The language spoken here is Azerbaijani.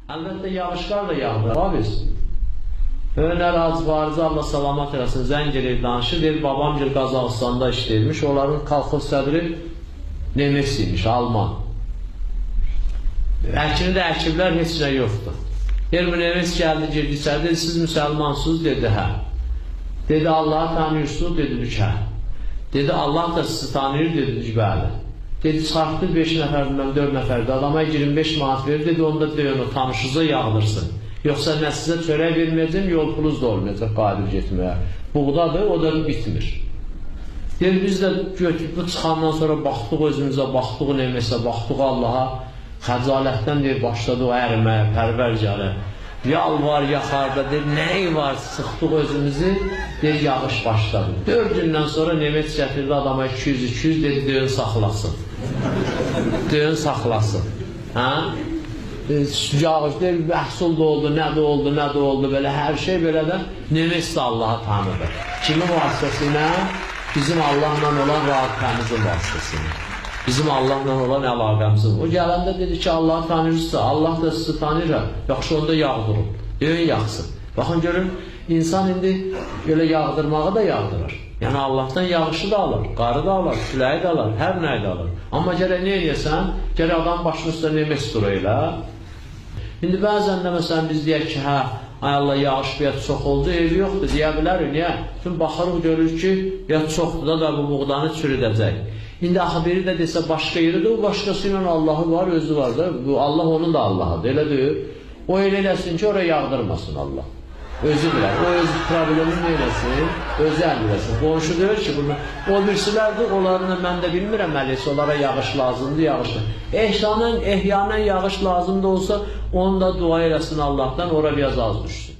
Əlbəttə, yağışlar da yağdır. Biz Önər Hacı Allah salamat eləsin, zəng edir, danışır, deyir, babam gil Qazaxıstanda işləyirmiş, onların kolxoz sədri Nemes imiş, Alman. Əkini də əkiblər, heç nə yoxdur. Deyir, bu Nemes gəldi, girdi içəri, dedi, siz müsəlmansınız, dedi, hə. Dedi, Allah'ı tanıyırsınız, dedi, hə. Dedi, Allah da sizi tanıyır, dedi, bəli. Dedi, çıxartdı 5 nəfərdən 4 nəfərdə, adama 25 manat verir, dedi, onda deyən o tanışınıza yağdırsın. Yoxsa nə sizə çörək verməyəcəm, yol pulunuz da olmayacaq qadir getməyə. Buğdadır, o da bitmir. Deyir, biz də bu çıxandan sonra baxdıq özümüzə, baxdıq Nemesə, baxdıq Allaha, xəcalətdən deyir, başladıq əriməyə, pərvərcələ. Yalvar, yaxarda, deyir, nəyi var, sıxdıq özümüzü, deyir, yağış başladı. 4 gündən sonra Nemes gətirdi adama 200-200, dedi, döyün saxlasın. Döyün saxlasın. Hə? Yağış deyir, məhsul da oldu, nə də oldu, nə də oldu, belə hər şey belə də Nemes də Allah'a tanıdı. Kimin vasitəsilə? Bizim Allahla olan rabitəmizin vasitəsilə. Bizim Allahla olan əlaqəmizin. O gələndə dedi ki, Allah'ı tanıyırsa, Allah da sizi tanıyır, yaxşı onda yağdırın, döyün yaxsın. Baxın görün, insan indi belə yağdırmağı da yağdırır. Yəni Allah'tan yağışı da alır, qarı da alır, küləyi də alır, hər nəyi də alır. Amma gərək nə eləyəsən, gərək adam başının üstə Nemes dur elə. İndi bəzən də məsələn biz deyək ki, hə, ay Allah, yağış bir yət çox oldu, evi yoxdur, deyə bilərik, niyə? Tüm baxırıq, görür ki, yət çoxdur da bu buğdanı çürüdəcək. İndi axı biri də desə başqa yeridir, o başqası ilə Allahı var, özü var da, Allah onun da Allahıdır, elə deyir. O elə eləsin ki, oraya yağdırmasın Allah. Özü bilər, o öz problemini neyləsin, özü əl biləsin. Qonşu deyir ki, o birisilərdir, onlarını mən də bilmirəm, əlisi, onlara yağış lazımdır, yağış. Ehyanən yağış lazımdır olsa, onu da dua eləsin Allah'tan, ora biraz az düşsün.